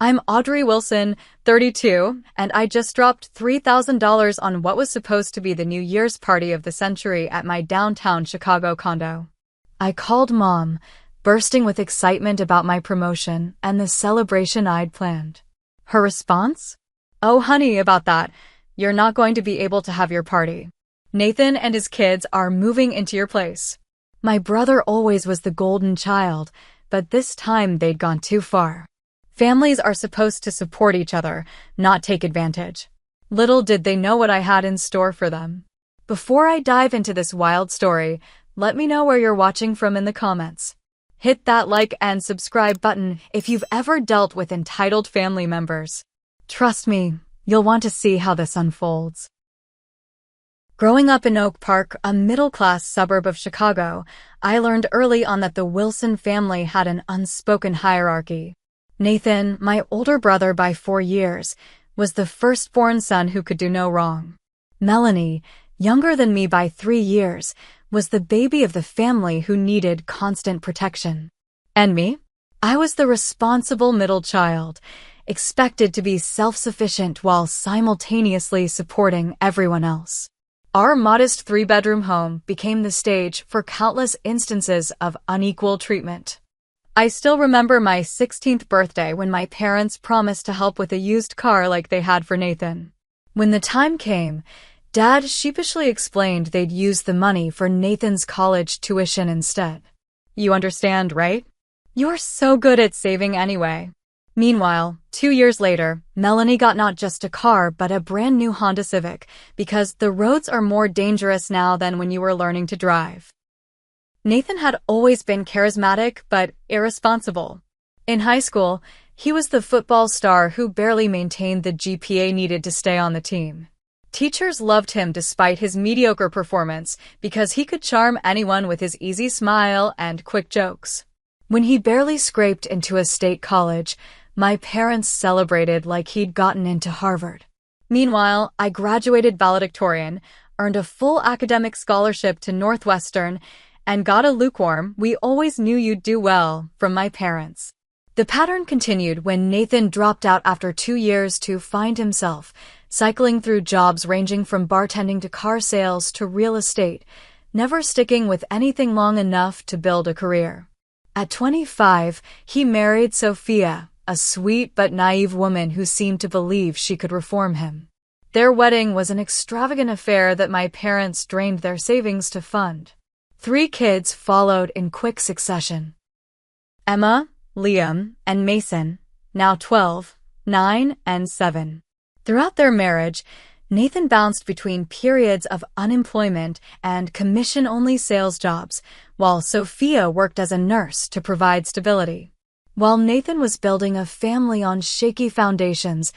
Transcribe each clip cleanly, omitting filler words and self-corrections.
I'm Audrey Wilson, 32, and I just dropped $3,000 on what was supposed to be the New Year's party of the century at my downtown Chicago condo. I called Mom, bursting with excitement about my promotion and the celebration I'd planned. Her response? "Oh, honey, about that. You're not going to be able to have your party. Nathan and his kids are moving into your place." My brother always was the golden child, but this time they'd gone too far. Families are supposed to support each other, not take advantage. Little did they know what I had in store for them. Before I dive into this wild story, let me know where you're watching from in the comments. Hit that like and subscribe button if you've ever dealt with entitled family members. Trust me, you'll want to see how this unfolds. Growing up in Oak Park, a middle-class suburb of Chicago, I learned early on that the Wilson family had an unspoken hierarchy. Nathan, my older brother by 4 years, was the firstborn son who could do no wrong. Melanie, younger than me by 3 years, was the baby of the family who needed constant protection. And me? I was the responsible middle child, expected to be self-sufficient while simultaneously supporting everyone else. Our modest 3-bedroom home became the stage for countless instances of unequal treatment. I still remember my 16th birthday when my parents promised to help with a used car like they had for Nathan. When the time came, Dad sheepishly explained they'd use the money for Nathan's college tuition instead. You understand, right? You're so good at saving anyway. Meanwhile, 2 years later, Melanie got not just a car but a brand new Honda Civic because the roads are more dangerous now than when you were learning to drive. Nathan had always been charismatic but irresponsible. In high school, he was the football star who barely maintained the GPA needed to stay on the team. Teachers loved him despite his mediocre performance because he could charm anyone with his easy smile and quick jokes. When he barely scraped into a state college, my parents celebrated like he'd gotten into Harvard. Meanwhile, I graduated valedictorian, earned a full academic scholarship to Northwestern, and got a lukewarm "we always knew you'd do well" from my parents. The pattern continued when Nathan dropped out after 2 years to find himself, cycling through jobs ranging from bartending to car sales to real estate, never sticking with anything long enough to build a career. At 25, he married Sophia, a sweet but naive woman who seemed to believe she could reform him. Their wedding was an extravagant affair that my parents drained their savings to fund. 3 kids followed in quick succession. Emma, Liam, and Mason, now 12, 9, and 7. Throughout their marriage, Nathan bounced between periods of unemployment and commission-only sales jobs, while Sophia worked as a nurse to provide stability. While Nathan was building a family on shaky foundations,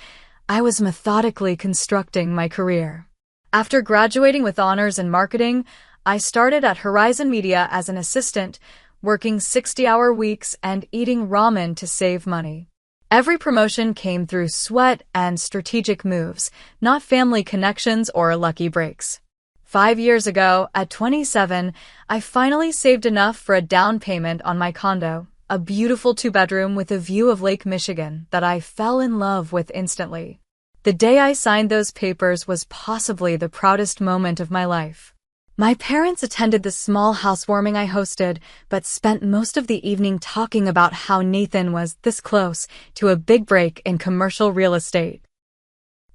I was methodically constructing my career. After graduating with honors in marketing, I started at Horizon Media as an assistant, working 60-hour weeks and eating ramen to save money. Every promotion came through sweat and strategic moves, not family connections or lucky breaks. 5 years ago, at 27, I finally saved enough for a down payment on my condo, a beautiful 2-bedroom with a view of Lake Michigan that I fell in love with instantly. The day I signed those papers was possibly the proudest moment of my life. My parents attended the small housewarming I hosted, but spent most of the evening talking about how Nathan was this close to a big break in commercial real estate.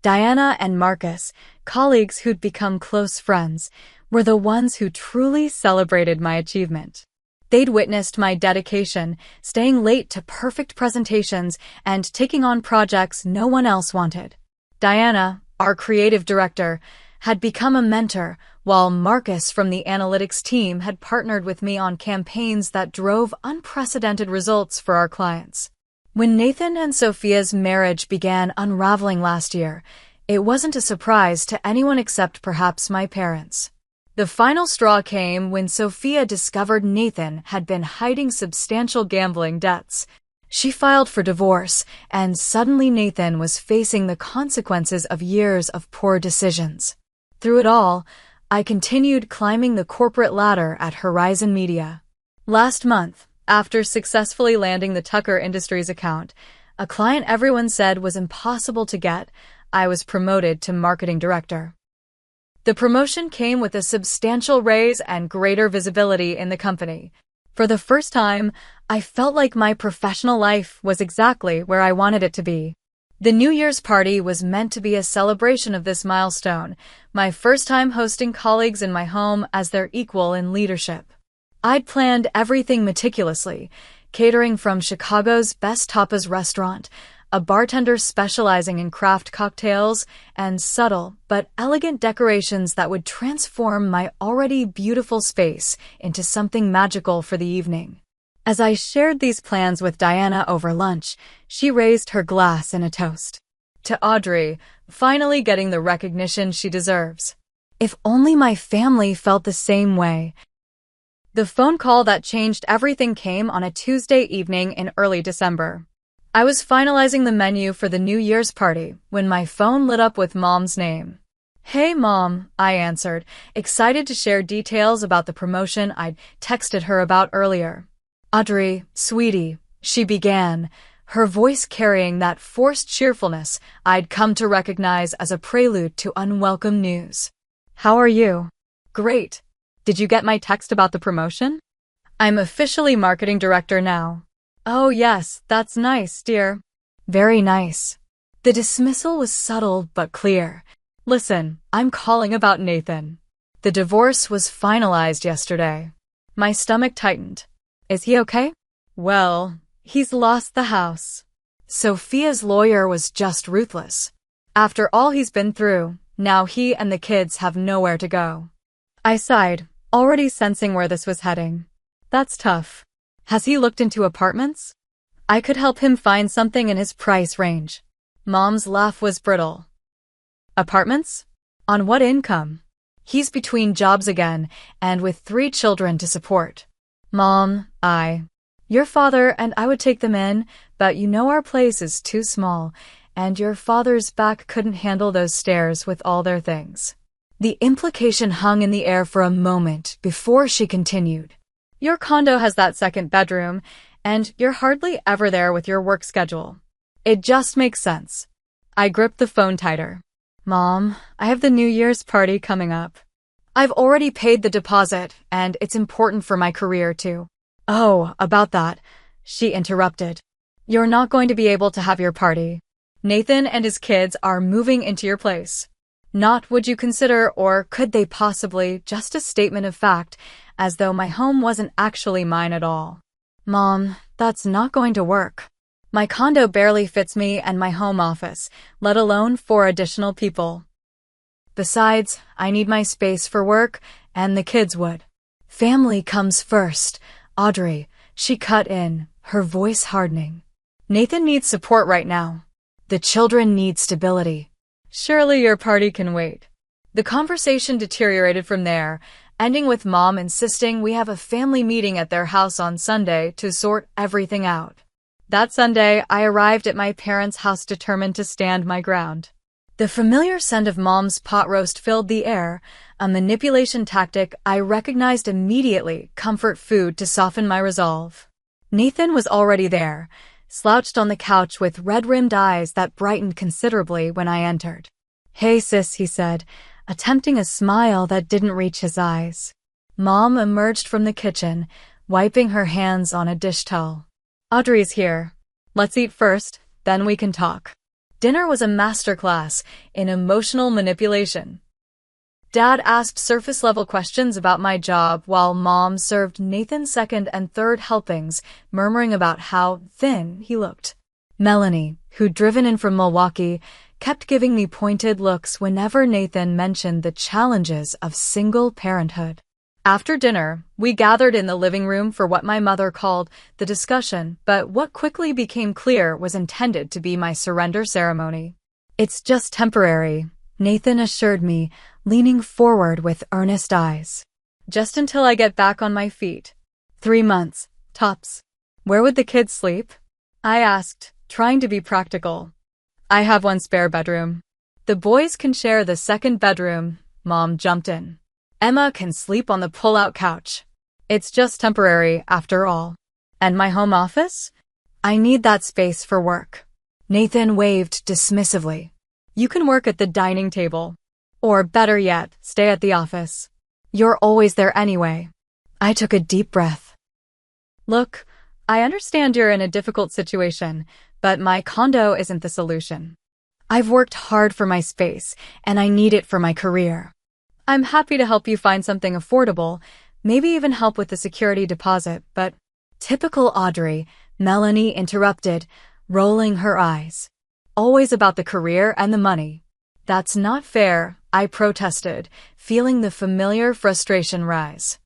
Diana and Marcus, colleagues who'd become close friends, were the ones who truly celebrated my achievement. They'd witnessed my dedication, staying late to perfect presentations and taking on projects no one else wanted. Diana, our creative director, had become a mentor, while Marcus from the analytics team had partnered with me on campaigns that drove unprecedented results for our clients. When Nathan and Sophia's marriage began unraveling last year, it wasn't a surprise to anyone except perhaps my parents. The final straw came when Sophia discovered Nathan had been hiding substantial gambling debts. She filed for divorce, and suddenly Nathan was facing the consequences of years of poor decisions. Through it all, I continued climbing the corporate ladder at Horizon Media. Last month, after successfully landing the Tucker Industries account, A client everyone said was impossible to get. I was promoted to marketing director. The promotion came with a substantial raise and greater visibility in the company. For the first time, I felt like my professional life was exactly where I wanted it to be. The New Year's party was meant to be a celebration of this milestone, my first time hosting colleagues in my home as their equal in leadership. I'd planned everything meticulously, catering from Chicago's best tapas restaurant, a bartender specializing in craft cocktails, and subtle but elegant decorations that would transform my already beautiful space into something magical for the evening. As I shared these plans with Diana over lunch, she raised her glass in a toast. To Audrey, finally getting the recognition she deserves. If only my family felt the same way. The phone call that changed everything came on a Tuesday evening in early December. I was finalizing the menu for the New Year's party when my phone lit up with Mom's name. "Hey, Mom," I answered, excited to share details about the promotion I'd texted her about earlier. "Audrey, sweetie," she began, her voice carrying that forced cheerfulness I'd come to recognize as a prelude to unwelcome news. "How are you?" "Great. Did you get my text about the promotion?" "I'm officially marketing director now." "Oh yes, that's nice, dear." "Very nice." The dismissal was subtle but clear. "Listen, I'm calling about Nathan. The divorce was finalized yesterday." My stomach tightened. "Is he okay?" "Well, he's lost the house." Sophia's lawyer was just ruthless. After all he's been through, now he and the kids have nowhere to go. I sighed, already sensing where this was heading. That's tough. Has he looked into apartments? I could help him find something in his price range. Mom's laugh was brittle. Apartments? On what income? He's between jobs again, and with 3 children to support. Mom, your father and I would take them in, but you know our place is too small, and your father's back couldn't handle those stairs with all their things. The implication hung in the air for a moment before she continued. Your condo has that second bedroom, and you're hardly ever there with your work schedule. It just makes sense. I gripped the phone tighter. Mom, I have the New Year's party coming up. I've already paid the deposit, and it's important for my career, too. Oh, about that, she interrupted. You're not going to be able to have your party. Nathan and his kids are moving into your place. Not would you consider, or could they possibly, just a statement of fact, as though my home wasn't actually mine at all. Mom, that's not going to work. My condo barely fits me and my home office, let alone 4 additional people. Besides, I need my space for work, and the kids would. Family comes first, Audrey, she cut in, her voice hardening. Nathan needs support right now. The children need stability. Surely your party can wait. The conversation deteriorated from there, ending with Mom insisting we have a family meeting at their house on Sunday to sort everything out. That Sunday, I arrived at my parents' house determined to stand my ground. The familiar scent of Mom's pot roast filled the air, a manipulation tactic I recognized immediately, comfort food to soften my resolve. Nathan was already there, slouched on the couch with red-rimmed eyes that brightened considerably when I entered. Hey sis, he said, attempting a smile that didn't reach his eyes. Mom emerged from the kitchen, wiping her hands on a dish towel. Audrey's here. Let's eat first, then we can talk. Dinner was a masterclass in emotional manipulation. Dad asked surface-level questions about my job while Mom served Nathan's second and third helpings, murmuring about how thin he looked. Melanie, who'd driven in from Milwaukee, kept giving me pointed looks whenever Nathan mentioned the challenges of single parenthood. After dinner, we gathered in the living room for what my mother called the discussion, but what quickly became clear was intended to be my surrender ceremony. It's just temporary, Nathan assured me, leaning forward with earnest eyes. Just until I get back on my feet. 3 months, tops. Where would the kids sleep? I asked, trying to be practical. I have 1 spare bedroom. The boys can share the second bedroom, Mom jumped in. Emma can sleep on the pull-out couch. It's just temporary, after all. And my home office? I need that space for work. Nathan waved dismissively. You can work at the dining table. Or better yet, stay at the office. You're always there anyway. I took a deep breath. Look, I understand you're in a difficult situation, but my condo isn't the solution. I've worked hard for my space, and I need it for my career. I'm happy to help you find something affordable, maybe even help with the security deposit, but typical Audrey, Melanie interrupted, rolling her eyes. Always about the career and the money. That's not fair, I protested, feeling the familiar frustration rise.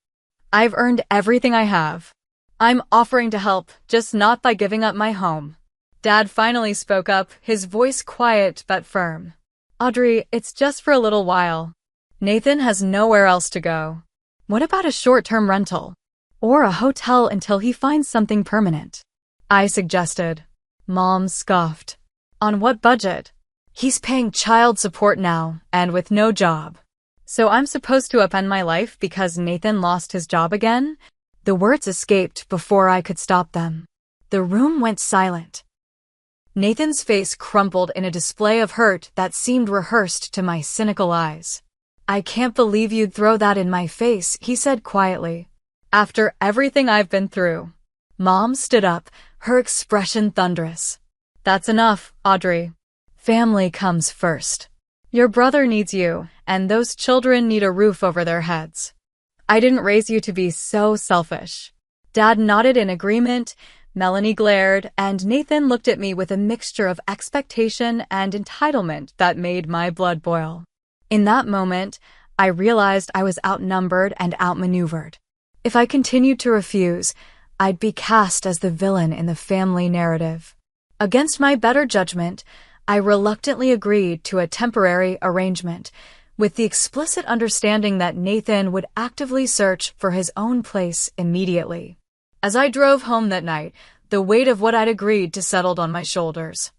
I've earned everything I have. I'm offering to help, just not by giving up my home. Dad finally spoke up, his voice quiet but firm. Audrey, it's just for a little while. Nathan has nowhere else to go. What about a short-term rental? Or a hotel until he finds something permanent? I suggested. Mom scoffed. On what budget? He's paying child support now, and with no job. So I'm supposed to upend my life because Nathan lost his job again? The words escaped before I could stop them. The room went silent. Nathan's face crumpled in a display of hurt that seemed rehearsed to my cynical eyes. I can't believe you'd throw that in my face, he said quietly. After everything I've been through. Mom stood up, her expression thunderous. That's enough, Audrey. Family comes first. Your brother needs you, and those children need a roof over their heads. I didn't raise you to be so selfish. Dad nodded in agreement, Melanie glared, and Nathan looked at me with a mixture of expectation and entitlement that made my blood boil. In that moment, I realized I was outnumbered and outmaneuvered. If I continued to refuse, I'd be cast as the villain in the family narrative. Against my better judgment, I reluctantly agreed to a temporary arrangement, with the explicit understanding that Nathan would actively search for his own place immediately. As I drove home that night, the weight of what I'd agreed to settled on my shoulders.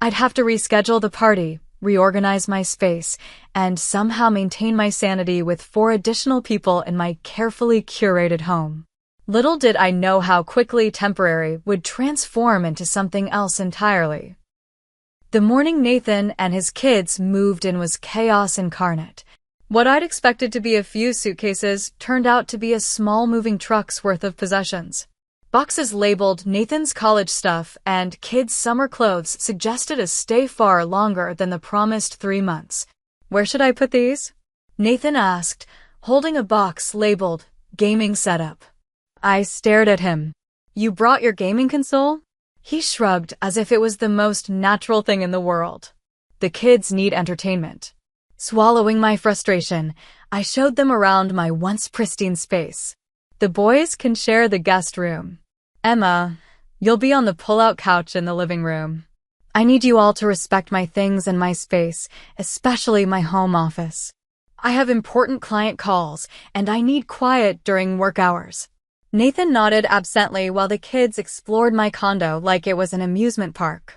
I'd have to reschedule the party, reorganize my space, and somehow maintain my sanity with 4 additional people in my carefully curated home. Little did I know how quickly temporary would transform into something else entirely. The morning Nathan and his kids moved in was chaos incarnate. What I'd expected to be a few suitcases turned out to be a small moving truck's worth of possessions. Boxes labeled Nathan's college stuff and kids' summer clothes suggested a stay far longer than the promised 3 months. Where should I put these? Nathan asked, holding a box labeled gaming setup. I stared at him. You brought your gaming console? He shrugged as if it was the most natural thing in the world. The kids need entertainment. Swallowing my frustration, I showed them around my once pristine space. The boys can share the guest room. Emma, you'll be on the pull-out couch in the living room. I need you all to respect my things and my space, especially my home office. I have important client calls, and I need quiet during work hours. Nathan nodded absently while the kids explored my condo like it was an amusement park.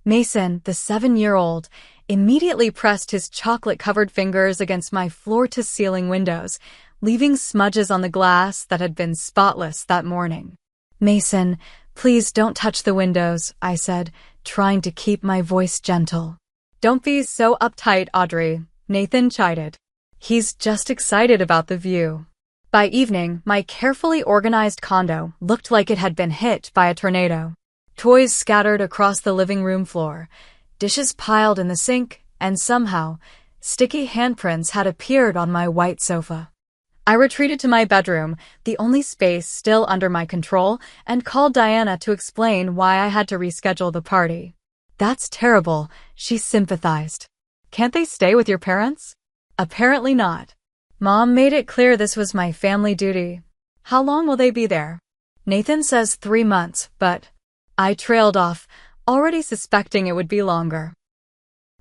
Mason, the 7-year-old, immediately pressed his chocolate-covered fingers against my floor-to-ceiling windows, leaving smudges on the glass that had been spotless that morning. Mason, please don't touch the windows, I said, trying to keep my voice gentle. Don't be so uptight, Audrey, Nathan chided. He's just excited about the view. By evening, my carefully organized condo looked like it had been hit by a tornado. Toys scattered across the living room floor, dishes piled in the sink, and somehow, sticky handprints had appeared on my white sofa. I retreated to my bedroom, the only space still under my control, and called Diana to explain why I had to reschedule the party. That's terrible, she sympathized. Can't they stay with your parents? Apparently not. Mom made it clear this was my family duty. How long will they be there? Nathan says 3 months, but I trailed off, already suspecting it would be longer.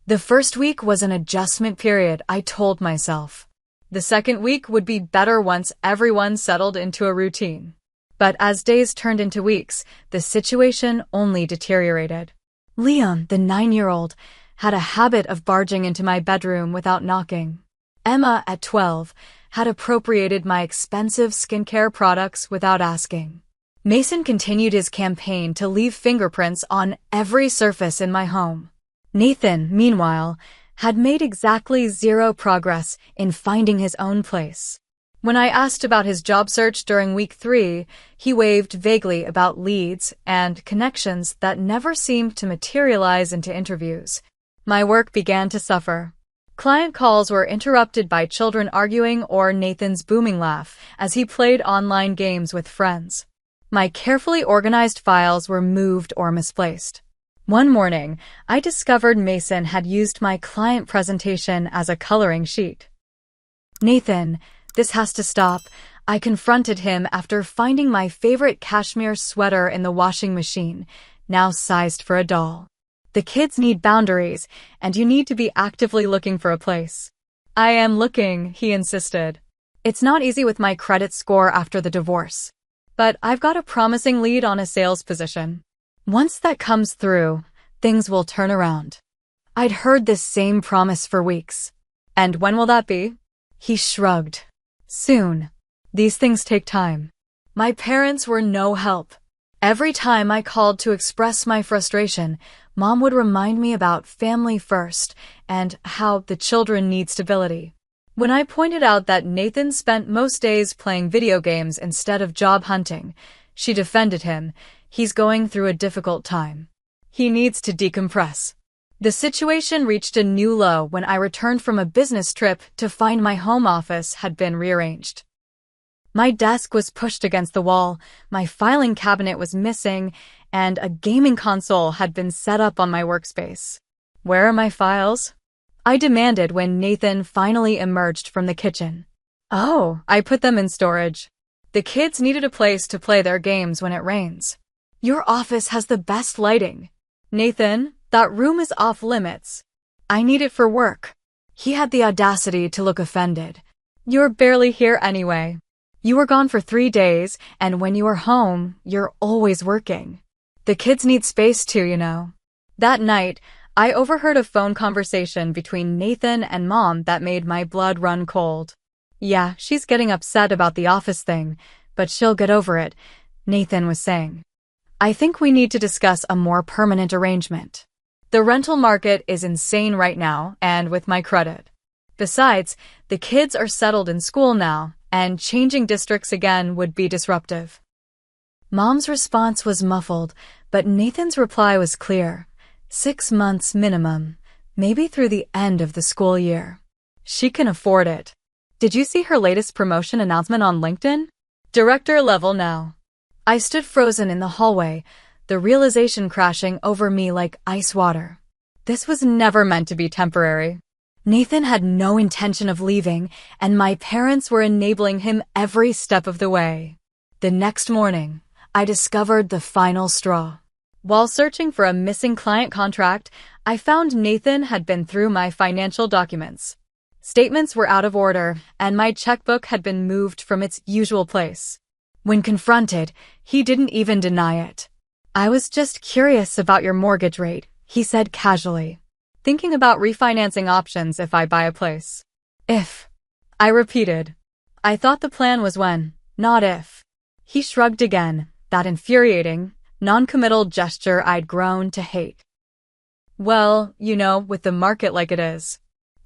The first week was an adjustment period, I told myself. The second week would be better once everyone settled into a routine. But as days turned into weeks, the situation only deteriorated. Liam, the 9-year-old, had a habit of barging into my bedroom without knocking. Emma, at 12, had appropriated my expensive skincare products without asking. Mason continued his campaign to leave fingerprints on every surface in my home. Nathan, meanwhile, had made exactly zero progress in finding his own place. When I asked about his job search during week 3, he waved vaguely about leads and connections that never seemed to materialize into interviews. My work began to suffer. Client calls were interrupted by children arguing or Nathan's booming laugh as he played online games with friends. My carefully organized files were moved or misplaced. One morning, I discovered Mason had used my client presentation as a coloring sheet. "Nathan, this has to stop," I confronted him after finding my favorite cashmere sweater in the washing machine, now sized for a doll. "The kids need boundaries, and you need to be actively looking for a place." "I am looking," he insisted. "It's not easy with my credit score after the divorce. But I've got a promising lead on a sales position. Once that comes through, things will turn around." I'd heard this same promise for weeks. "And when will that be?" He shrugged. "Soon. These things take time." My parents were no help. Every time I called to express my frustration, Mom would remind me about family first and how the children need stability. When I pointed out that Nathan spent most days playing video games instead of job hunting, she defended him. "He's going through a difficult time. He needs to decompress." The situation reached a new low when I returned from a business trip to find my home office had been rearranged. My desk was pushed against the wall, my filing cabinet was missing, and a gaming console had been set up on my workspace. "Where are my files?" I demanded when Nathan finally emerged from the kitchen. "Oh, I put them in storage. The kids needed a place to play their games when it rains." "Your office has the best lighting." "Nathan, that room is off limits. I need it for work." He had the audacity to look offended. "You're barely here anyway. You were gone for 3 days, and when you are home, you're always working. The kids need space too, you know." That night, I overheard a phone conversation between Nathan and Mom that made my blood run cold. "Yeah, she's getting upset about the office thing, but she'll get over it," Nathan was saying. "I think we need to discuss a more permanent arrangement. The rental market is insane right now, and with my credit. Besides, the kids are settled in school now, and changing districts again would be disruptive." Mom's response was muffled, but Nathan's reply was clear. 6 months minimum, maybe through the end of the school year. She can afford it. "Did you see her latest promotion announcement on LinkedIn? Director level now." I stood frozen in the hallway, the realization crashing over me like ice water. This was never meant to be temporary. Nathan had no intention of leaving, and my parents were enabling him every step of the way. The next morning, I discovered the final straw. While searching for a missing client contract, I found Nathan had been through my financial documents. Statements were out of order, and my checkbook had been moved from its usual place. When confronted, he didn't even deny it. "I was just curious about your mortgage rate," he said casually. "Thinking about refinancing options if I buy a place." "If," I repeated. "I thought the plan was when, not if." He shrugged again, that infuriating, non-committal gesture I'd grown to hate. "Well, you know, with the market like it is."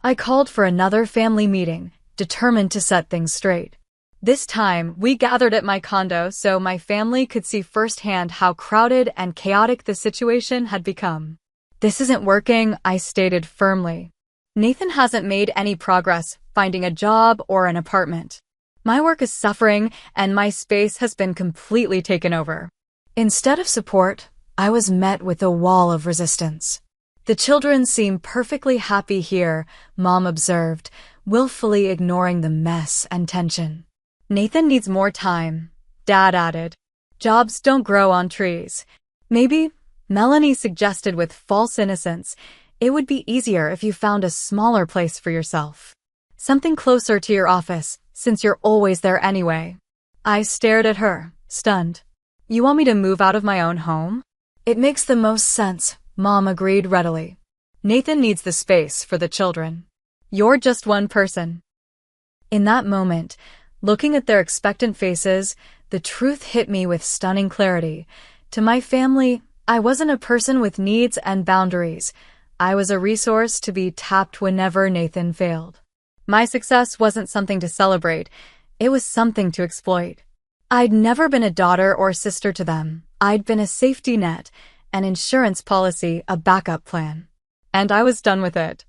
I called for another family meeting, determined to set things straight. This time, we gathered at my condo so my family could see firsthand how crowded and chaotic the situation had become. "This isn't working," I stated firmly. "Nathan hasn't made any progress finding a job or an apartment. My work is suffering, and my space has been completely taken over." Instead of support, I was met with a wall of resistance. "The children seem perfectly happy here," Mom observed, willfully ignoring the mess and tension. "Nathan needs more time," Dad added. "Jobs don't grow on trees." "Maybe," Melanie suggested with false innocence, "it would be easier if you found a smaller place for yourself. Something closer to your office, since you're always there anyway." I stared at her, stunned. "You want me to move out of my own home?" "It makes the most sense," Mom agreed readily. "Nathan needs the space for the children. You're just one person." In that moment, Looking at their expectant faces, the truth hit me with stunning clarity. To my family, I wasn't a person with needs and boundaries. I was a resource to be tapped whenever Nathan failed. My success wasn't something to celebrate. It was something to exploit. I'd never been a daughter or sister to them. I'd been a safety net, an insurance policy, a backup plan. And I was done with it.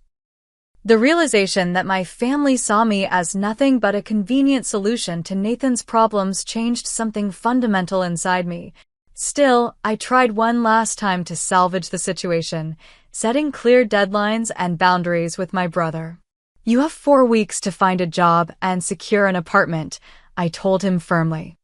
The realization that my family saw me as nothing but a convenient solution to Nathan's problems changed something fundamental inside me. Still, I tried one last time to salvage the situation, setting clear deadlines and boundaries with my brother. "You have 4 weeks to find a job and secure an apartment," I told him firmly.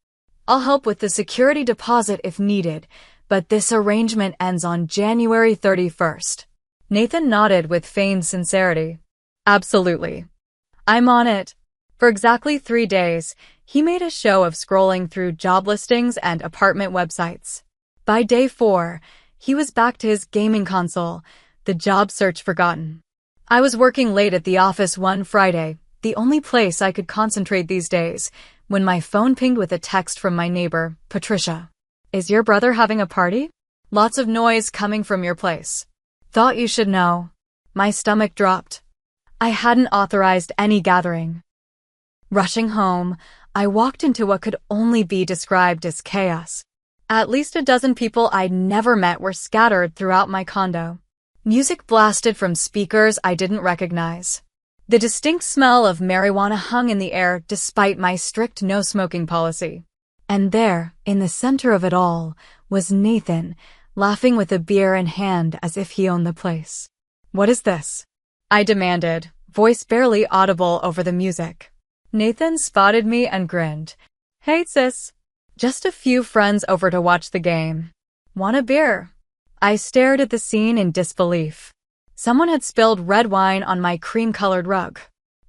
"I'll help with the security deposit if needed, but this arrangement ends on January 31st. Nathan nodded with feigned sincerity. "Absolutely. I'm on it." For exactly 3 days, he made a show of scrolling through job listings and apartment websites. By day 4, he was back to his gaming console, the job search forgotten. I was working late at the office one Friday, the only place I could concentrate these days, when my phone pinged with a text from my neighbor, Patricia. "Is your brother having a party? Lots of noise coming from your place. Thought you should know." My stomach dropped. I hadn't authorized any gathering. Rushing home, I walked into what could only be described as chaos. At least a dozen people I'd never met were scattered throughout my condo. Music blasted from speakers I didn't recognize. The distinct smell of marijuana hung in the air despite my strict no-smoking policy. And there, in the center of it all, was Nathan, laughing with a beer in hand as if he owned the place. "What is this?" I demanded, voice barely audible over the music. Nathan spotted me and grinned. "Hey, sis. Just a few friends over to watch the game. Want a beer?" I stared at the scene in disbelief. Someone had spilled red wine on my cream-colored rug.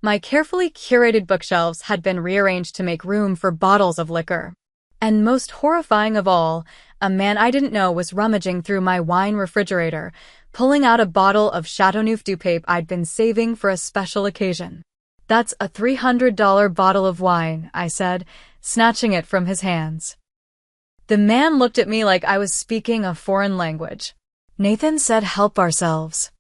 My carefully curated bookshelves had been rearranged to make room for bottles of liquor. And most horrifying of all, a man I didn't know was rummaging through my wine refrigerator, pulling out a bottle of Chateauneuf du Pape I'd been saving for a special occasion. "That's a $300 bottle of wine," I said, snatching it from his hands. The man looked at me like I was speaking a foreign language. "Nathan said help ourselves."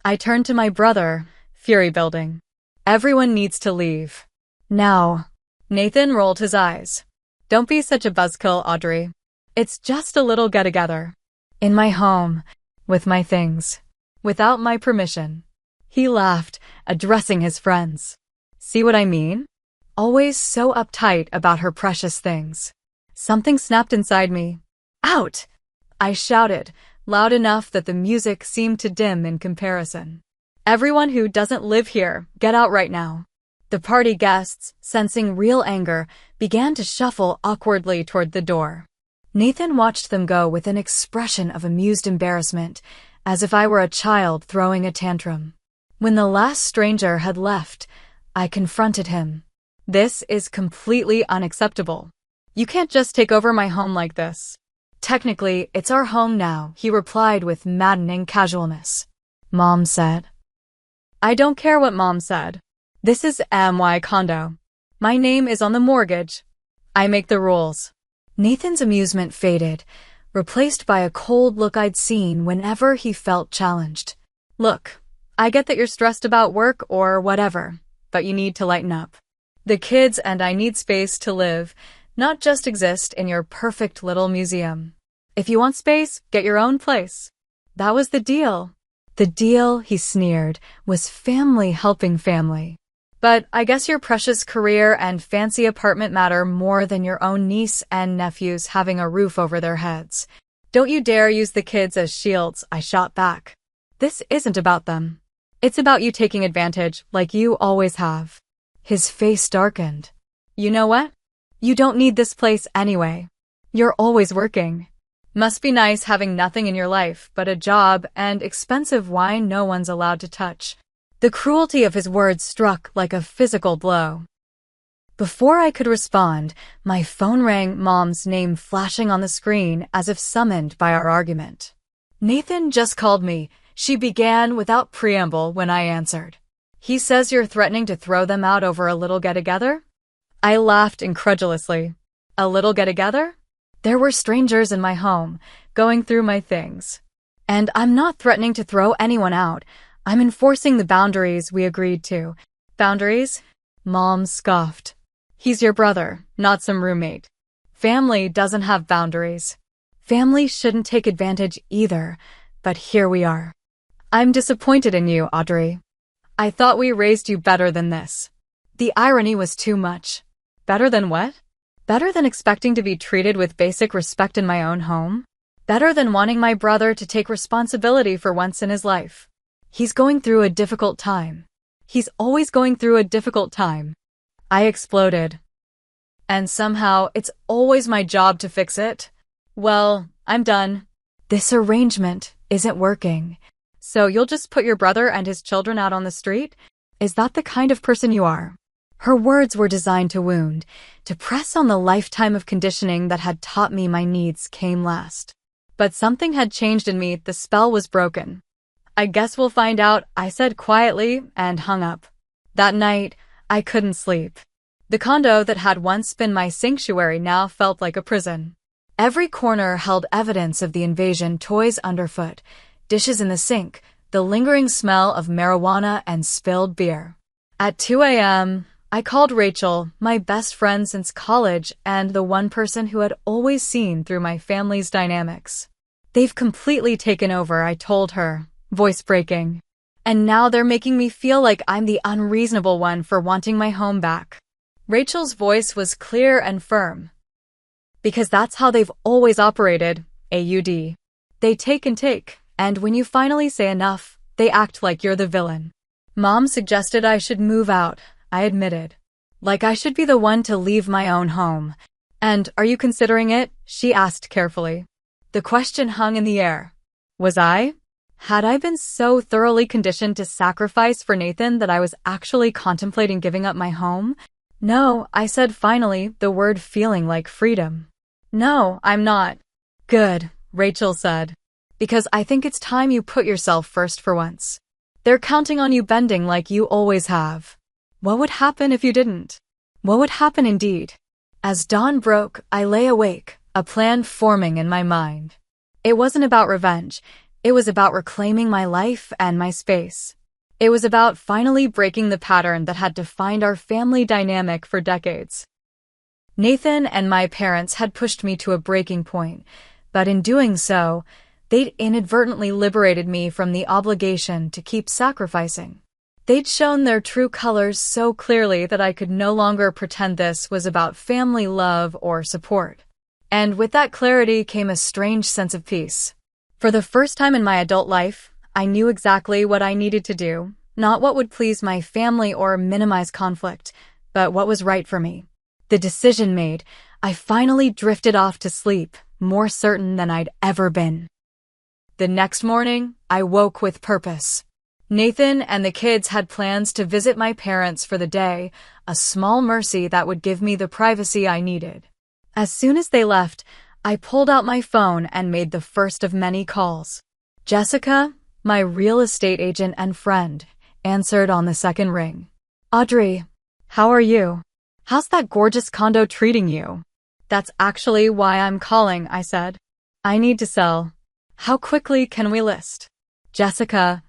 I turned to my brother, fury building. "Everyone needs to leave. Now." Nathan rolled his eyes. "Don't be such a buzzkill, Audrey. It's just a little get-together. In my home, with my things. Without my permission." He laughed, addressing his friends. "See what I mean? Always so uptight about her precious things." Something snapped inside me. "Out!" I shouted, loud enough that the music seemed to dim in comparison. "Everyone who doesn't live here, get out right now." The party guests, sensing real anger, began to shuffle awkwardly toward the door. Nathan watched them go with an expression of amused embarrassment, as if I were a child throwing a tantrum. When the last stranger had left, I confronted him. "This is completely unacceptable. You can't just take over my home like this." "Technically, it's our home now," he replied with maddening casualness. "Mom said." "I don't care what Mom said. This is my condo. My name is on the mortgage. I make the rules." Nathan's amusement faded, replaced by a cold look I'd seen whenever he felt challenged. "Look, I get that you're stressed about work or whatever, but you need to lighten up. The kids and I need space to live, not just exist in your perfect little museum. If you want space, get your own place." That was the deal. The deal, he sneered, was family helping family. "But I guess your precious career and fancy apartment matter more than your own niece and nephews having a roof over their heads. Don't you dare use the kids as shields," I shot back. "This isn't about them. It's about you taking advantage, like you always have." His face darkened. "You know what? You don't need this place anyway. You're always working. Must be nice having nothing in your life but a job and expensive wine no one's allowed to touch." The cruelty of his words struck like a physical blow. Before I could respond, my phone rang, Mom's name flashing on the screen as if summoned by our argument. "Nathan just called me," she began without preamble when I answered. "He says you're threatening to throw them out over a little get-together?" I laughed incredulously. A little get-together? There were strangers in my home, going through my things. And I'm not threatening to throw anyone out. I'm enforcing the boundaries we agreed to. Boundaries? Mom scoffed. He's your brother, not some roommate. Family doesn't have boundaries. Family shouldn't take advantage either, but here we are. I'm disappointed in you, Audrey. I thought we raised you better than this. The irony was too much. Better than what? Better than expecting to be treated with basic respect in my own home? Better than wanting my brother to take responsibility for once in his life. He's going through a difficult time. He's always going through a difficult time. I exploded. And somehow, it's always my job to fix it. Well, I'm done. This arrangement isn't working. So you'll just put your brother and his children out on the street? Is that the kind of person you are? Her words were designed to wound, to press on the lifetime of conditioning that had taught me my needs came last. But something had changed in me, the spell was broken. I guess we'll find out, I said quietly, and hung up. That night, I couldn't sleep. The condo that had once been my sanctuary now felt like a prison. Every corner held evidence of the invasion, toys underfoot, dishes in the sink, the lingering smell of marijuana and spilled beer. At 2 a.m., I called Rachel, my best friend since college and the one person who had always seen through my family's dynamics. They've completely taken over, I told her, voice breaking. And now they're making me feel like I'm the unreasonable one for wanting my home back. Rachel's voice was clear and firm. Because that's how they've always operated, AUD. They take and take, and when you finally say enough, they act like you're the villain. Mom suggested I should move out, I admitted. Like I should be the one to leave my own home. And are you considering it? She asked carefully. The question hung in the air. Was I? Had I been so thoroughly conditioned to sacrifice for Nathan that I was actually contemplating giving up my home? No, I said finally, the word feeling like freedom. No, I'm not. Good, Rachel said. Because I think it's time you put yourself first for once. They're counting on you bending like you always have. What would happen if you didn't? What would happen indeed? As dawn broke, I lay awake, a plan forming in my mind. It wasn't about revenge. It was about reclaiming my life and my space. It was about finally breaking the pattern that had defined our family dynamic for decades. Nathan and my parents had pushed me to a breaking point, but in doing so, they'd inadvertently liberated me from the obligation to keep sacrificing. They'd shown their true colors so clearly that I could no longer pretend this was about family love or support. And with that clarity came a strange sense of peace. For the first time in my adult life, I knew exactly what I needed to do, not what would please my family or minimize conflict, but what was right for me. The decision made, I finally drifted off to sleep, more certain than I'd ever been. The next morning, I woke with purpose. Nathan and the kids had plans to visit my parents for the day, a small mercy that would give me the privacy I needed. As soon as they left, I pulled out my phone and made the first of many calls. Jessica, my real estate agent and friend, answered on the second ring. Audrey, how are you? How's that gorgeous condo treating you? That's actually why I'm calling, I said. I need to sell. How quickly can we list? Jessica,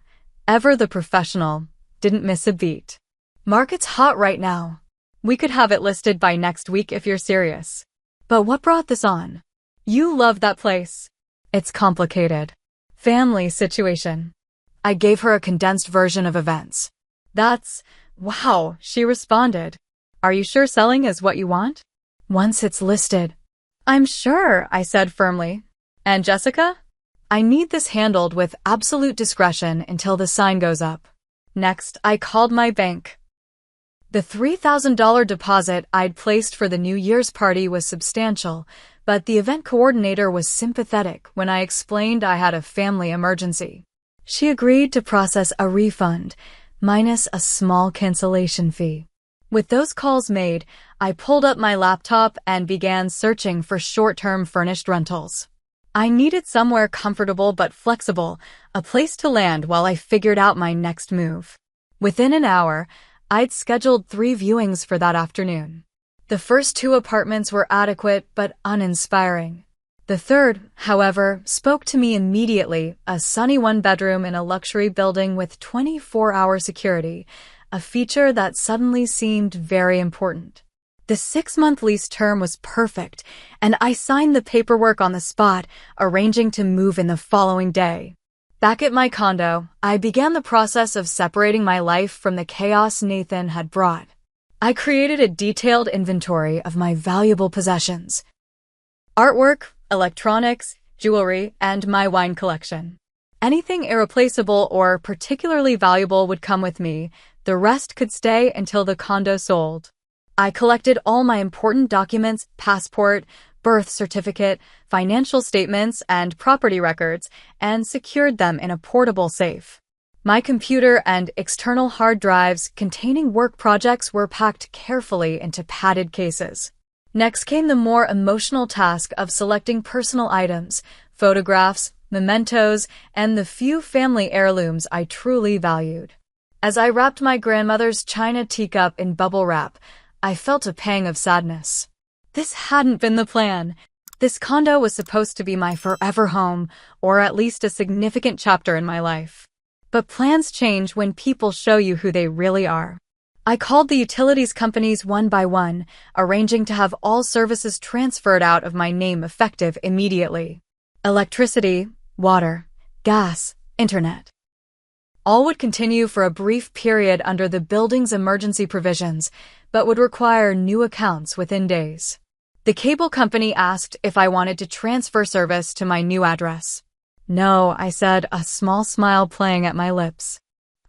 ever the professional, didn't miss a beat. Market's hot right now. We could have it listed by next week if you're serious. But what brought this on? You love that place. It's complicated. Family situation. I gave her a condensed version of events. Wow, she responded. Are you sure selling is what you want? Once it's listed. I'm sure, I said firmly. And Jessica? I need this handled with absolute discretion until the sign goes up. Next, I called my bank. The $3,000 deposit I'd placed for the New Year's party was substantial, but the event coordinator was sympathetic when I explained I had a family emergency. She agreed to process a refund, minus a small cancellation fee. With those calls made, I pulled up my laptop and began searching for short-term furnished rentals. I needed somewhere comfortable but flexible, a place to land while I figured out my next move. Within an hour, I'd scheduled 3 viewings for that afternoon. The first two apartments were adequate but uninspiring. The third, however, spoke to me immediately, a sunny one-bedroom in a luxury building with 24-hour security, a feature that suddenly seemed very important. The 6-month lease term was perfect, and I signed the paperwork on the spot, arranging to move in the following day. Back at my condo, I began the process of separating my life from the chaos Nathan had brought. I created a detailed inventory of my valuable possessions: artwork, electronics, jewelry, and my wine collection. Anything irreplaceable or particularly valuable would come with me. The rest could stay until the condo sold. I collected all my important documents, passport, birth certificate, financial statements, and property records, and secured them in a portable safe. My computer and external hard drives containing work projects were packed carefully into padded cases. Next came the more emotional task of selecting personal items, photographs, mementos, and the few family heirlooms I truly valued. As I wrapped my grandmother's china teacup in bubble wrap, I felt a pang of sadness. This hadn't been the plan. This condo was supposed to be my forever home, or at least a significant chapter in my life. But plans change when people show you who they really are. I called the utilities companies one by one, arranging to have all services transferred out of my name effective immediately. Electricity, water, gas, internet. All would continue for a brief period under the building's emergency provisions, but would require new accounts within days. The cable company asked if I wanted to transfer service to my new address. No, I said, a small smile playing at my lips.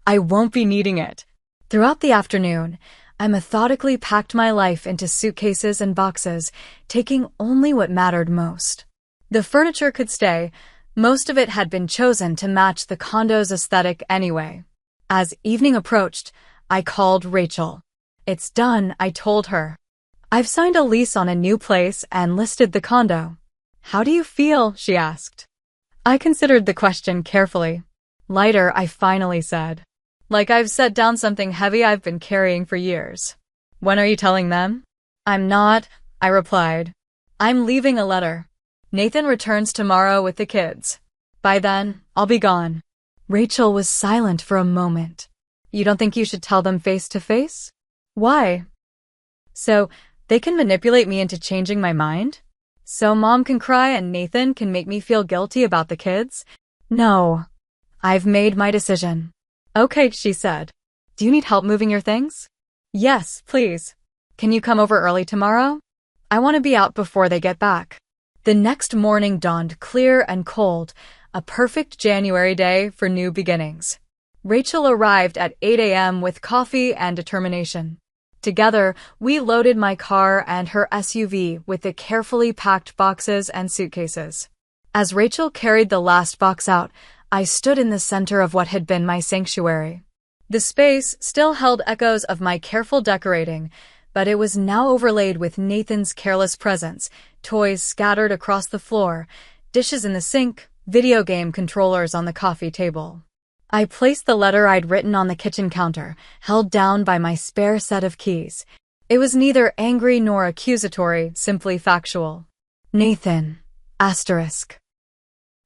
I won't be needing it. Throughout the afternoon, I methodically packed my life into suitcases and boxes, taking only what mattered most. The furniture could stay. Most of it had been chosen to match the condo's aesthetic anyway. As evening approached, I called Rachel. It's done, I told her. I've signed a lease on a new place and listed the condo. How do you feel? She asked. I considered the question carefully. Lighter, I finally said. Like I've set down something heavy I've been carrying for years. When are you telling them? I'm not, I replied. I'm leaving a letter. Nathan returns tomorrow with the kids. By then, I'll be gone. Rachel was silent for a moment. You don't think you should tell them face to face? Why? So they can manipulate me into changing my mind? So Mom can cry and Nathan can make me feel guilty about the kids? No. I've made my decision. Okay, she said. Do you need help moving your things? Yes, please. Can you come over early tomorrow? I want to be out before they get back. The next morning dawned clear and cold, a perfect January day for new beginnings. Rachel arrived at 8 a.m. with coffee and determination. Together, we loaded my car and her SUV with the carefully packed boxes and suitcases. As Rachel carried the last box out, I stood in the center of what had been my sanctuary. The space still held echoes of my careful decorating, but it was now overlaid with Nathan's careless presence, toys scattered across the floor, dishes in the sink, video game controllers on the coffee table. I placed the letter I'd written on the kitchen counter, held down by my spare set of keys. It was neither angry nor accusatory, simply factual. Nathan, asterisk.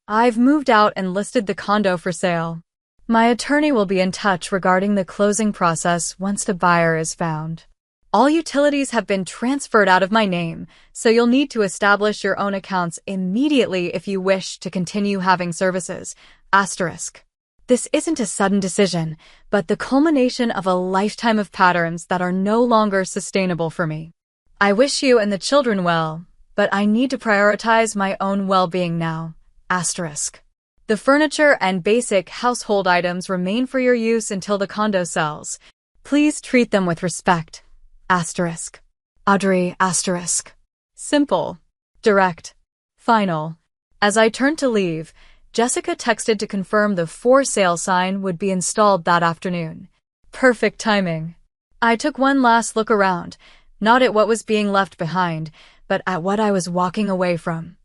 I've moved out and listed the condo for sale. My attorney will be in touch regarding the closing process once the buyer is found. All utilities have been transferred out of my name, so you'll need to establish your own accounts immediately if you wish to continue having services. Asterisk. This isn't a sudden decision, but the culmination of a lifetime of patterns that are no longer sustainable for me. I wish you and the children well, but I need to prioritize my own well-being now. Asterisk. The furniture and basic household items remain for your use until the condo sells. Please treat them with respect. Asterisk. Audrey, asterisk. Simple. Direct. Final. As I turned to leave, Jessica texted to confirm the for sale sign would be installed that afternoon. Perfect timing. I took one last look around, not at what was being left behind, but at what I was walking away from.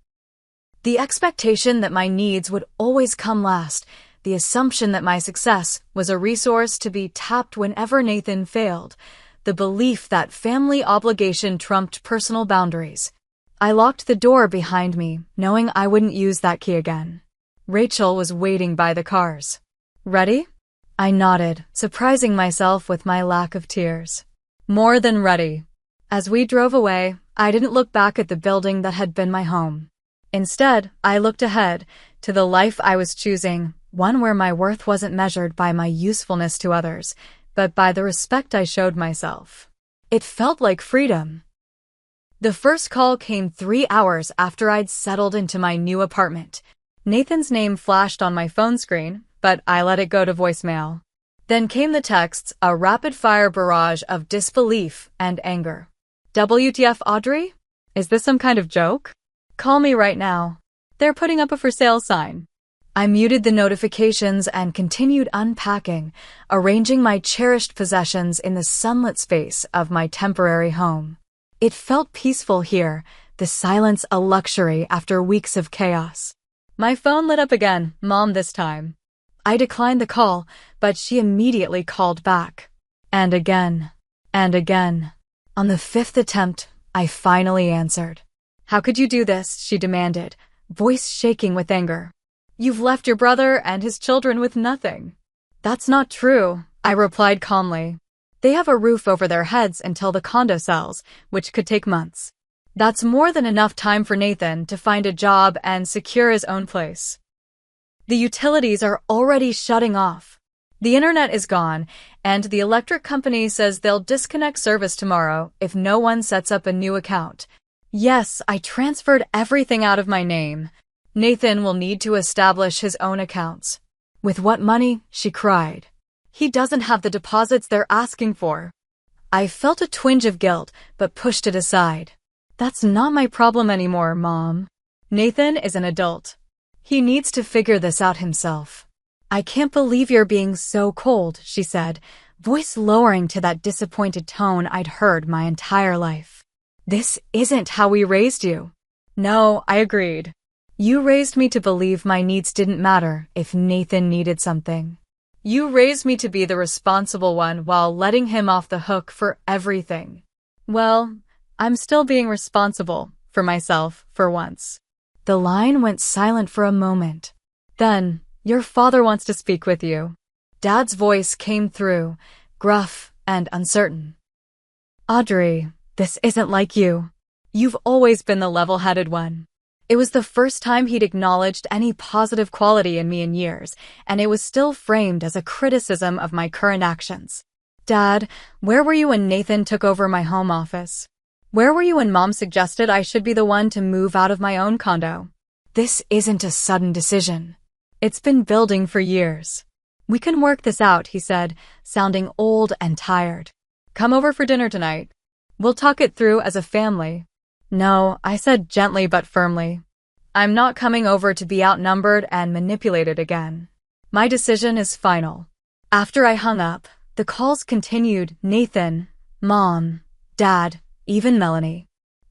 The expectation that my needs would always come last, the assumption that my success was a resource to be tapped whenever Nathan failed, the belief that family obligation trumped personal boundaries. I locked the door behind me, knowing I wouldn't use that key again. Rachel was waiting by the cars. Ready? I nodded, surprising myself with my lack of tears. More than ready. As we drove away, I didn't look back at the building that had been my home. Instead, I looked ahead, to the life I was choosing, one where my worth wasn't measured by my usefulness to others, but by the respect I showed myself. It felt like freedom. The first call came 3 hours after I'd settled into my new apartment. Nathan's name flashed on my phone screen, but I let it go to voicemail. Then came the texts, a rapid-fire barrage of disbelief and anger. WTF, Audrey? Is this some kind of joke? Call me right now. They're putting up a for sale sign. I muted the notifications and continued unpacking, arranging my cherished possessions in the sunlit space of my temporary home. It felt peaceful here, the silence a luxury after weeks of chaos. My phone lit up again, Mom this time. I declined the call, but she immediately called back. And again. And again. On the 5th attempt, I finally answered. How could you do this? She demanded, voice shaking with anger. You've left your brother and his children with nothing. That's not true, I replied calmly. They have a roof over their heads until the condo sells, which could take months. That's more than enough time for Nathan to find a job and secure his own place. The utilities are already shutting off. The internet is gone, and the electric company says they'll disconnect service tomorrow if no one sets up a new account. Yes, I transferred everything out of my name. Nathan will need to establish his own accounts. With what money? She cried. He doesn't have the deposits they're asking for. I felt a twinge of guilt, but pushed it aside. That's not my problem anymore, Mom. Nathan is an adult. He needs to figure this out himself. I can't believe you're being so cold, she said, voice lowering to that disappointed tone I'd heard my entire life. This isn't how we raised you. No, I agreed. You raised me to believe my needs didn't matter if Nathan needed something. You raised me to be the responsible one while letting him off the hook for everything. Well, I'm still being responsible for myself for once. The line went silent for a moment. Then, your father wants to speak with you. Dad's voice came through, gruff and uncertain. Audrey, this isn't like you. You've always been the level-headed one. It was the first time he'd acknowledged any positive quality in me in years, and it was still framed as a criticism of my current actions. Dad, where were you when Nathan took over my home office? Where were you when Mom suggested I should be the one to move out of my own condo? This isn't a sudden decision. It's been building for years. We can work this out, he said, sounding old and tired. Come over for dinner tonight. We'll talk it through as a family. No, I said gently but firmly. I'm not coming over to be outnumbered and manipulated again. My decision is final. After I hung up, the calls continued, Nathan, Mom, Dad, even Melanie.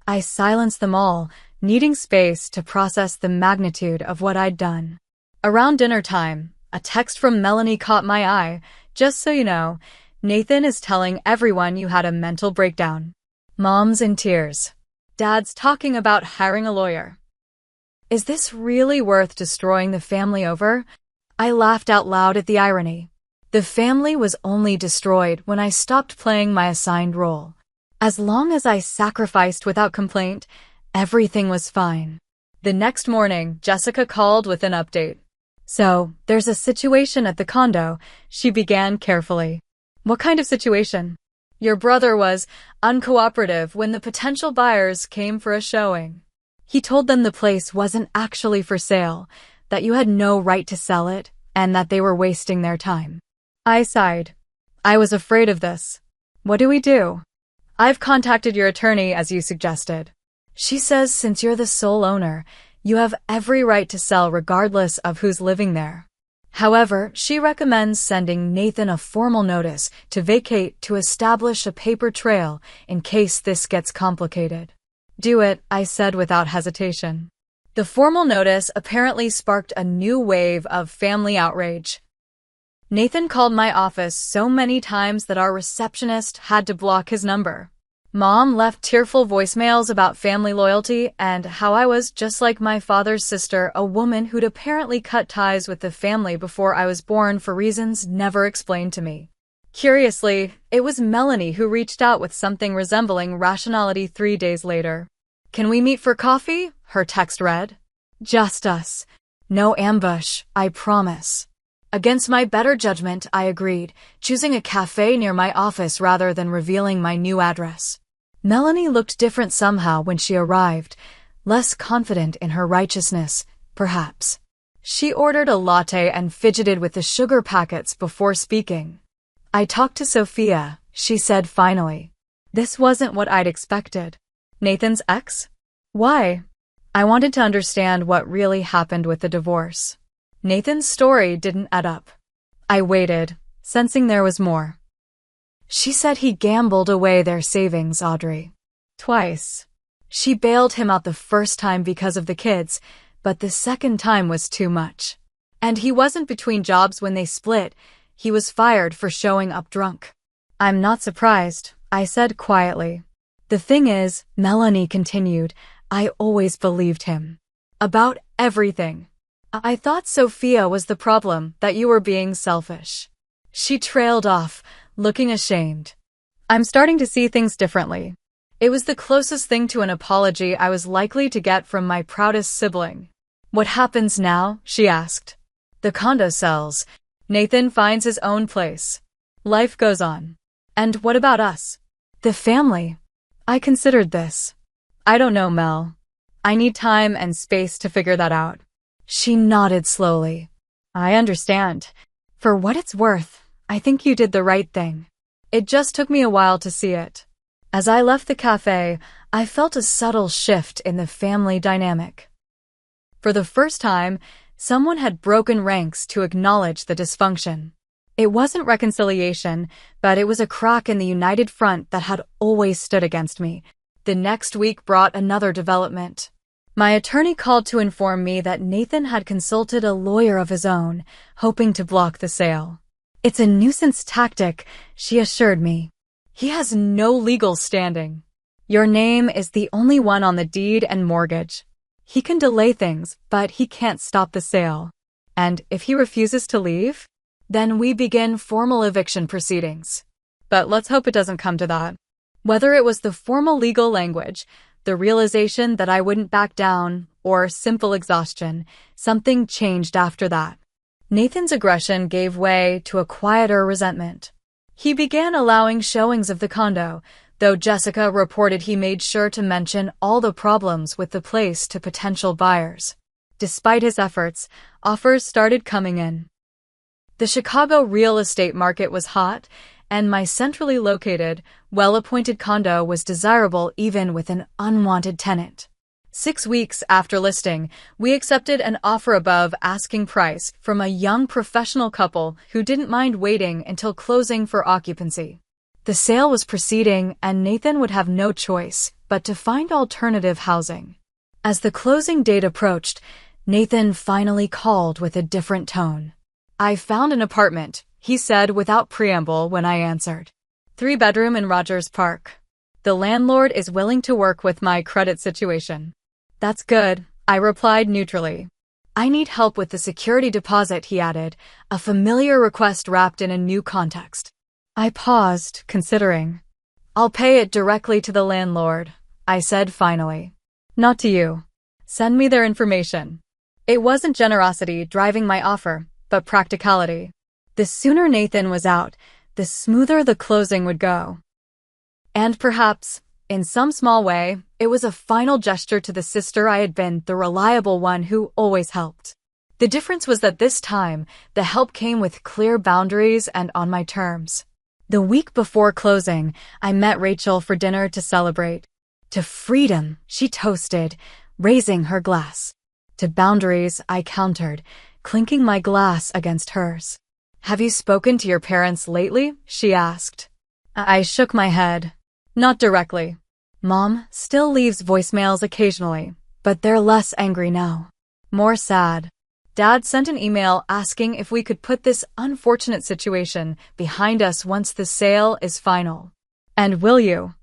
I silenced them all, needing space to process the magnitude of what I'd done. Around dinner time, a text from Melanie caught my eye. Just so you know, Nathan is telling everyone you had a mental breakdown. Mom's in tears. Dad's talking about hiring a lawyer. Is this really worth destroying the family over? I laughed out loud at the irony. The family was only destroyed when I stopped playing my assigned role. As long as I sacrificed without complaint, everything was fine. The next morning, Jessica called with an update. So, there's a situation at the condo, she began carefully. What kind of situation? Your brother was uncooperative when the potential buyers came for a showing. He told them the place wasn't actually for sale, that you had no right to sell it, and that they were wasting their time. I sighed. I was afraid of this. What do we do? I've contacted your attorney as you suggested. She says since you're the sole owner, you have every right to sell regardless of who's living there. However, she recommends sending Nathan a formal notice to vacate to establish a paper trail in case this gets complicated. Do it, I said without hesitation. The formal notice apparently sparked a new wave of family outrage. Nathan called my office so many times that our receptionist had to block his number. Mom left tearful voicemails about family loyalty and how I was just like my father's sister, a woman who'd apparently cut ties with the family before I was born for reasons never explained to me. Curiously, it was Melanie who reached out with something resembling rationality 3 days later. "Can we meet for coffee?" her text read. "Just us. No ambush, I promise." Against my better judgment, I agreed, choosing a cafe near my office rather than revealing my new address. Melanie looked different somehow when she arrived, less confident in her righteousness, perhaps. She ordered a latte and fidgeted with the sugar packets before speaking. "I talked to Sophia," she said finally. This wasn't what I'd expected. Nathan's ex? Why? I wanted to understand what really happened with the divorce. Nathan's story didn't add up. I waited, sensing there was more. "She said he gambled away their savings, Audrey. Twice. She bailed him out the first time because of the kids, but the second time was too much. And he wasn't between jobs when they split. He was fired for showing up drunk." "I'm not surprised," I said quietly. "The thing is," Melanie continued, "I always believed him. About everything. I thought Sophia was the problem, that you were being selfish." She trailed off, looking ashamed. I'm starting to see things differently. It was the closest thing to an apology I was likely to get from my proudest sibling. "What happens now?" she asked. "The condo sells. Nathan finds his own place. Life goes on. And what about us? The family. I considered this." "I don't know, Mel. I need time and space to figure that out." She nodded slowly. "I understand. For what it's worth, I think you did the right thing. It just took me a while to see it." As I left the cafe, I felt a subtle shift in the family dynamic. For the first time, someone had broken ranks to acknowledge the dysfunction. It wasn't reconciliation, but it was a crack in the united front that had always stood against me. The next week brought another development. My attorney called to inform me that Nathan had consulted a lawyer of his own, hoping to block the sale. "It's a nuisance tactic," she assured me. "He has no legal standing. Your name is the only one on the deed and mortgage. He can delay things, but he can't stop the sale. And if he refuses to leave, then we begin formal eviction proceedings." But let's hope it doesn't come to that. Whether it was the formal legal language, the realization that I wouldn't back down, or simple exhaustion, something changed after that. Nathan's aggression gave way to a quieter resentment. He began allowing showings of the condo, though Jessica reported he made sure to mention all the problems with the place to potential buyers. Despite his efforts, offers started coming in. The Chicago real estate market was hot, and my centrally located, well-appointed condo was desirable even with an unwanted tenant. 6 weeks after listing, we accepted an offer above asking price from a young professional couple who didn't mind waiting until closing for occupancy. The sale was proceeding, and Nathan would have no choice but to find alternative housing. As the closing date approached, Nathan finally called with a different tone. "I found an apartment," he said without preamble when I answered. 3-bedroom in Rogers Park. "The landlord is willing to work with my credit situation." "That's good," I replied neutrally. "I need help with the security deposit," he added, a familiar request wrapped in a new context. I paused, considering. "I'll pay it directly to the landlord," I said finally. "Not to you. Send me their information." It wasn't generosity driving my offer, but practicality. The sooner Nathan was out, the smoother the closing would go. And perhaps, in some small way, it was a final gesture to the sister I had been, the reliable one who always helped. The difference was that this time, the help came with clear boundaries and on my terms. The week before closing, I met Rachel for dinner to celebrate. To freedom, she toasted, raising her glass. To boundaries, I countered, clinking my glass against hers. "Have you spoken to your parents lately?" she asked. I shook my head. "Not directly. Mom still leaves voicemails occasionally, but they're less angry now. More sad. Dad sent an email asking if we could put this unfortunate situation behind us once the sale is final. And will you?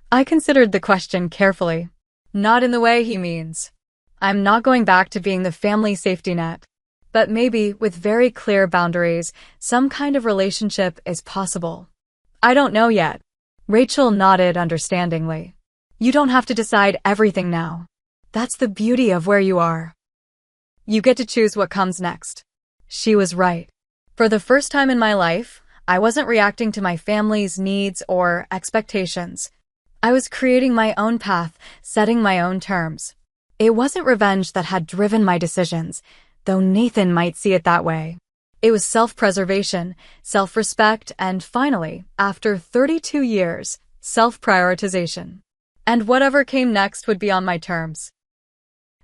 I considered the question carefully. Not in the way he means. I'm not going back to being the family safety net. But maybe, with very clear boundaries, some kind of relationship is possible. I don't know yet. Rachel nodded understandingly. You don't have to decide everything now. That's the beauty of where you are. You get to choose what comes next. She was right. For the first time in my life, I wasn't reacting to my family's needs or expectations. I was creating my own path, setting my own terms. It wasn't revenge that had driven my decisions, though Nathan might see it that way. It was self-preservation, self-respect, and finally, after 32 years, self-prioritization. And whatever came next would be on my terms.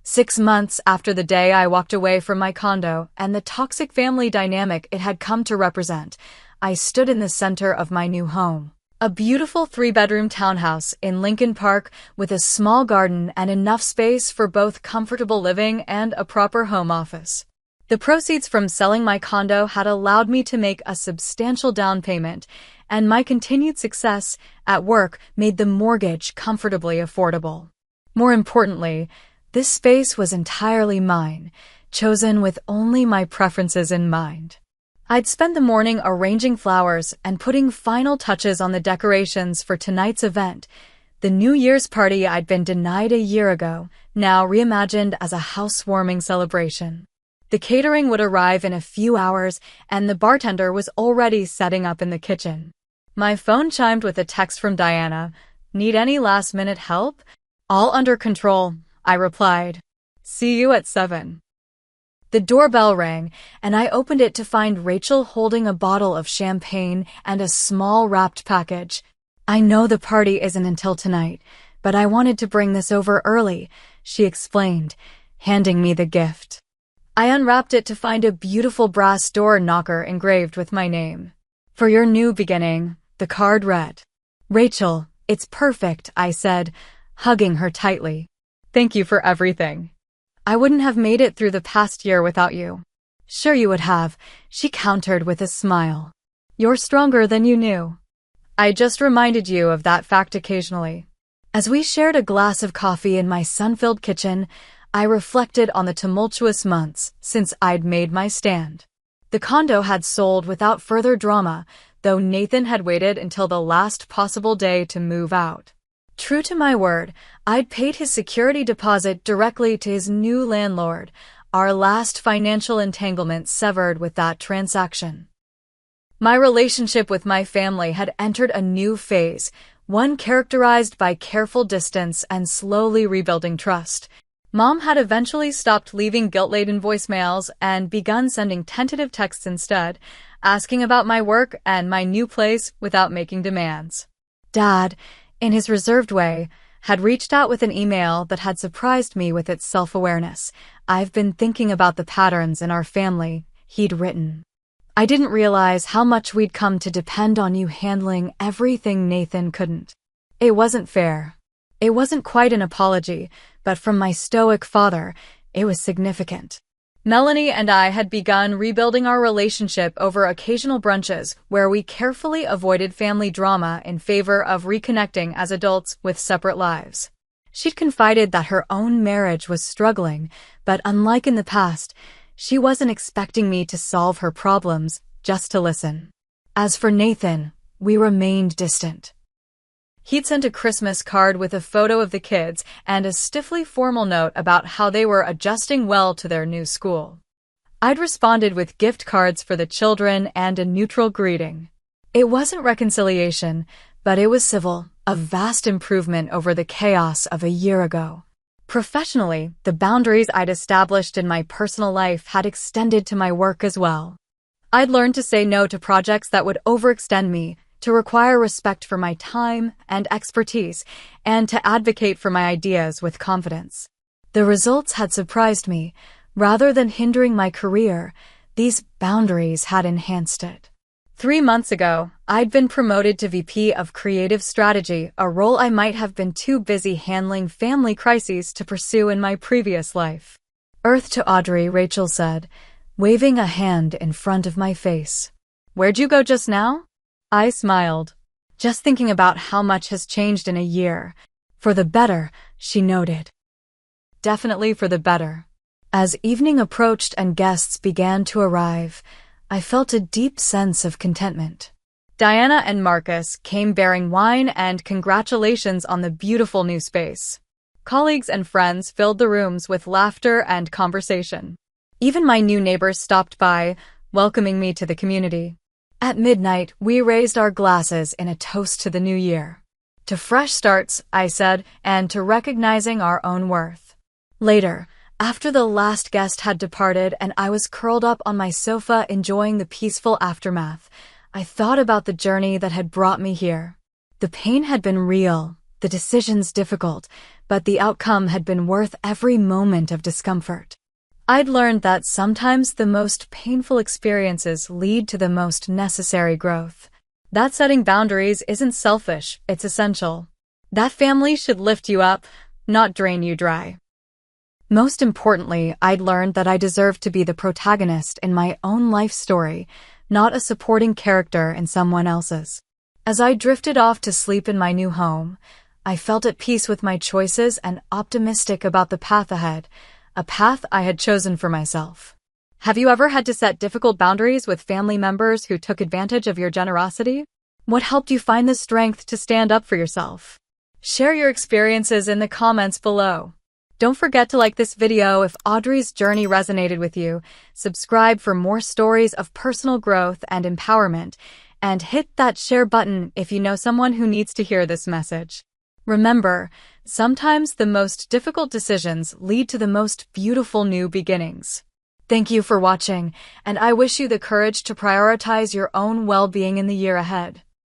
6 months after the day I walked away from my condo and the toxic family dynamic it had come to represent, I stood in the center of my new home. A beautiful 3-bedroom townhouse in Lincoln Park with a small garden and enough space for both comfortable living and a proper home office. The proceeds from selling my condo had allowed me to make a substantial down payment, and my continued success at work made the mortgage comfortably affordable. More importantly, this space was entirely mine, chosen with only my preferences in mind. I'd spent the morning arranging flowers and putting final touches on the decorations for tonight's event, the New Year's party I'd been denied a year ago, now reimagined as a housewarming celebration. The catering would arrive in a few hours, and the bartender was already setting up in the kitchen. My phone chimed with a text from Diana. Need any last-minute help? All under control, I replied. See you at 7. The doorbell rang, and I opened it to find Rachel holding a bottle of champagne and a small wrapped package. I know the party isn't until tonight, but I wanted to bring this over early, she explained, handing me the gift. I unwrapped it to find a beautiful brass door knocker engraved with my name. For your new beginning, the card read. Rachel, it's perfect, I said, hugging her tightly. Thank you for everything. I wouldn't have made it through the past year without you. Sure you would have, she countered with a smile. You're stronger than you knew. I just reminded you of that fact occasionally. As we shared a glass of coffee in my sun-filled kitchen, I reflected on the tumultuous months since I'd made my stand. The condo had sold without further drama, though Nathan had waited until the last possible day to move out. True to my word, I'd paid his security deposit directly to his new landlord, our last financial entanglement severed with that transaction. My relationship with my family had entered a new phase, one characterized by careful distance and slowly rebuilding trust. Mom had eventually stopped leaving guilt-laden voicemails and begun sending tentative texts instead, asking about my work and my new place without making demands. Dad, in his reserved way, had reached out with an email that had surprised me with its self-awareness. I've been thinking about the patterns in our family, he'd written. I didn't realize how much we'd come to depend on you handling everything Nathan couldn't. It wasn't fair. It wasn't quite an apology, but from my stoic father, it was significant. Melanie and I had begun rebuilding our relationship over occasional brunches where we carefully avoided family drama in favor of reconnecting as adults with separate lives. She'd confided that her own marriage was struggling, but unlike in the past, she wasn't expecting me to solve her problems, just to listen. As for Nathan, we remained distant. He'd sent a Christmas card with a photo of the kids and a stiffly formal note about how they were adjusting well to their new school. I'd responded with gift cards for the children and a neutral greeting. It wasn't reconciliation, but it was civil, a vast improvement over the chaos of a year ago. Professionally, the boundaries I'd established in my personal life had extended to my work as well. I'd learned to say no to projects that would overextend me, to require respect for my time and expertise, and to advocate for my ideas with confidence. The results had surprised me. Rather than hindering my career, these boundaries had enhanced it. 3 months ago, I'd been promoted to VP of Creative Strategy, a role I might have been too busy handling family crises to pursue in my previous life. Earth to Audrey, Rachel said, waving a hand in front of my face. Where'd you go just now? I smiled. Just thinking about how much has changed in a year. For the better, she noted. Definitely for the better. As evening approached and guests began to arrive, I felt a deep sense of contentment. Diana and Marcus came bearing wine and congratulations on the beautiful new space. Colleagues and friends filled the rooms with laughter and conversation. Even my new neighbors stopped by, welcoming me to the community. At midnight, we raised our glasses in a toast to the new year. To fresh starts, I said, and to recognizing our own worth. Later, after the last guest had departed and I was curled up on my sofa enjoying the peaceful aftermath, I thought about the journey that had brought me here. The pain had been real, the decisions difficult, but the outcome had been worth every moment of discomfort. I'd learned that sometimes the most painful experiences lead to the most necessary growth. That setting boundaries isn't selfish, it's essential. That family should lift you up, not drain you dry. Most importantly, I'd learned that I deserved to be the protagonist in my own life story, not a supporting character in someone else's. As I drifted off to sleep in my new home, I felt at peace with my choices and optimistic about the path ahead, a path I had chosen for myself. Have you ever had to set difficult boundaries with family members who took advantage of your generosity? What helped you find the strength to stand up for yourself? Share your experiences in the comments below. Don't forget to like this video if Audrey's journey resonated with you, subscribe for more stories of personal growth and empowerment, and hit that share button if you know someone who needs to hear this message. Remember, sometimes the most difficult decisions lead to the most beautiful new beginnings. Thank you for watching, and I wish you the courage to prioritize your own well-being in the year ahead.